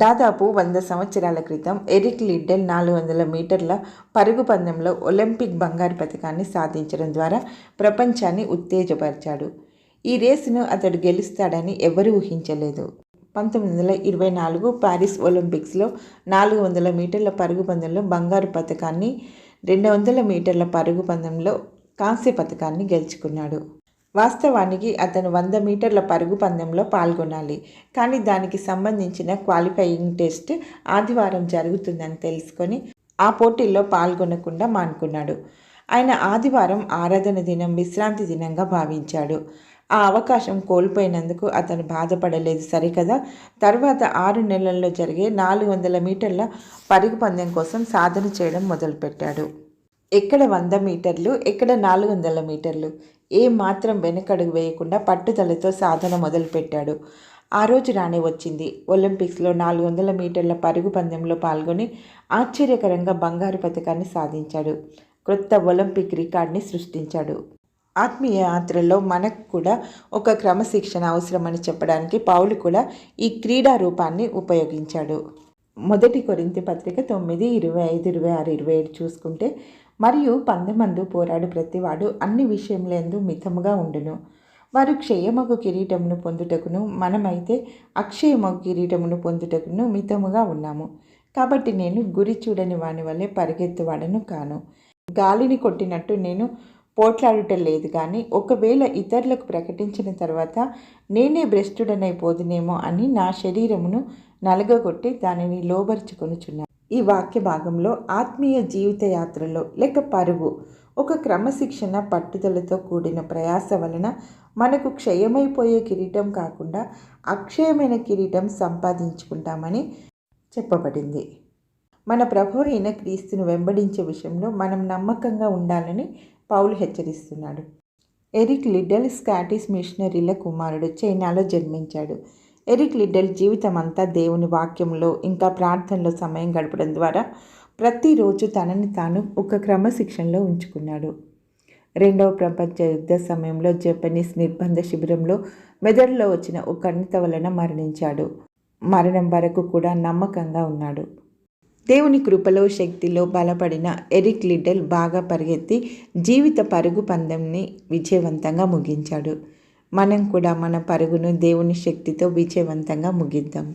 దాదాపు 100 సంవత్సరాల క్రితం ఎరిక్ లిడ్డల్ 400 మీటర్ల పరుగు పందెంలో ఒలింపిక్ బంగారు పతకాన్ని సాధించడం ద్వారా ప్రపంచాన్ని ఉత్తేజపరిచాడు. ఈ రేసును అతడు గెలుస్తాడని ఎవరూ ఊహించలేదు. 1924 పారిస్ ఒలింపిక్స్లో 400 మీటర్ల పరుగు పందెంలో బంగారు పతకాన్ని, 200 మీటర్ల పరుగు పందెంలో కాంస్య పతకాన్ని గెలుచుకున్నాడు. వాస్తవానికి అతను 100 మీటర్ల పరుగు పందెంలో పాల్గొనాలి. కానీ దానికి సంబంధించిన క్వాలిఫైయింగ్ టెస్ట్ ఆదివారం జరుగుతుందని తెలుసుకొని ఆ పోటీల్లో పాల్గొనకుండా మానుకున్నాడు. ఆయన ఆదివారం ఆరాధన దినం, విశ్రాంతి దినంగా భావించాడు. ఆ అవకాశం కోల్పోయినందుకు అతను బాధపడలేదు సరికదా. తర్వాత 6 నెలల్లో జరిగే 400 మీటర్ల పరుగు పందెం కోసం సాధన చేయడం మొదలుపెట్టాడు. ఎక్కడ 100 మీటర్లు, ఎక్కడ 400 మీటర్లు, ఏ మాత్రం వెనకడుగు వేయకుండా పట్టుదలతో సాధన మొదలుపెట్టాడు. ఆ రోజు రానే వచ్చింది. ఒలింపిక్స్లో 400 మీటర్ల పరుగు పందెంలో పాల్గొని ఆశ్చర్యకరంగా బంగారు పతకాన్ని సాధించాడు. క్రొత్త ఒలింపిక్ రికార్డ్ని సృష్టించాడు. ఆత్మీయ యాత్రలో మనకు కూడా ఒక క్రమశిక్షణ అవసరమని చెప్పడానికి పౌలు కూడా ఈ క్రీడా రూపాన్ని ఉపయోగించాడు. మొదటి కొరింథీ పత్రిక 9, 25, 26, 27 చూసుకుంటే, మరియు పందెమందు పోరాడు ప్రతివాడు అన్ని విషయములందు మితముగా ఉండును. వారు క్షయమగు కిరీటమును పొందుటకును, మనమైతే అక్షయమగు కిరీటమును పొందుటకును మితముగా ఉన్నాము. కాబట్టి నేను గురి చూడని వాని వలె పరిగెత్తువాడను కాను. గాలిని కొట్టినట్టు నేను పోట్లాడుట లేదు కానీ, ఒకవేళ ఇతరులకు ప్రకటించిన తర్వాత నేనే భ్రష్టుడనైపోదునేమో అని నా శరీరమును నలగగొట్టి దానిని లోబరుచుకొనుచున్నాను. ఈ వాక్య భాగంలో ఆత్మీయ జీవిత యాత్రలో లేక పరుగు ఒక క్రమశిక్షణ, పట్టుదలతో కూడిన ప్రయాస వలన మనకు క్షయమైపోయే కిరీటం కాకుండా అక్షయమైన కిరీటం సంపాదించుకుంటామని చెప్పబడింది. మన ప్రభు అయిన క్రీస్తును వెంబడించే విషయంలో మనం నమ్మకంగా ఉండాలని పౌలు హెచ్చరిస్తున్నాడు. ఎరిక్ లిడ్డల్ స్కాటిష్ మిషనరీల కుమారుడు, చైనాలో జన్మించాడు. ఎరిక్ లిడ్డల్ జీవితం అంతా దేవుని వాక్యంలో ఇంకా ప్రార్థనలో సమయం గడపడం ద్వారా ప్రతిరోజు తనని తాను ఒక క్రమశిక్షణలో ఉంచుకున్నాడు. 2వ ప్రపంచ యుద్ధ సమయంలో జపనీస్ నిర్బంధ శిబిరంలో మెదడులో వచ్చిన ఒక కణిత వలన మరణించాడు. మరణం వరకు కూడా నమ్మకంగా ఉన్నాడు. దేవుని కృపలో, శక్తిలో బలపడిన ఎరిక్ లిడ్డల్ బాగా పరిగెత్తి జీవిత పరుగు పందెంని విజయవంతంగా ముగించాడు. మనం కూడా మన పరుగును దేవుని శక్తితో విజయవంతంగా ముగిద్దాం.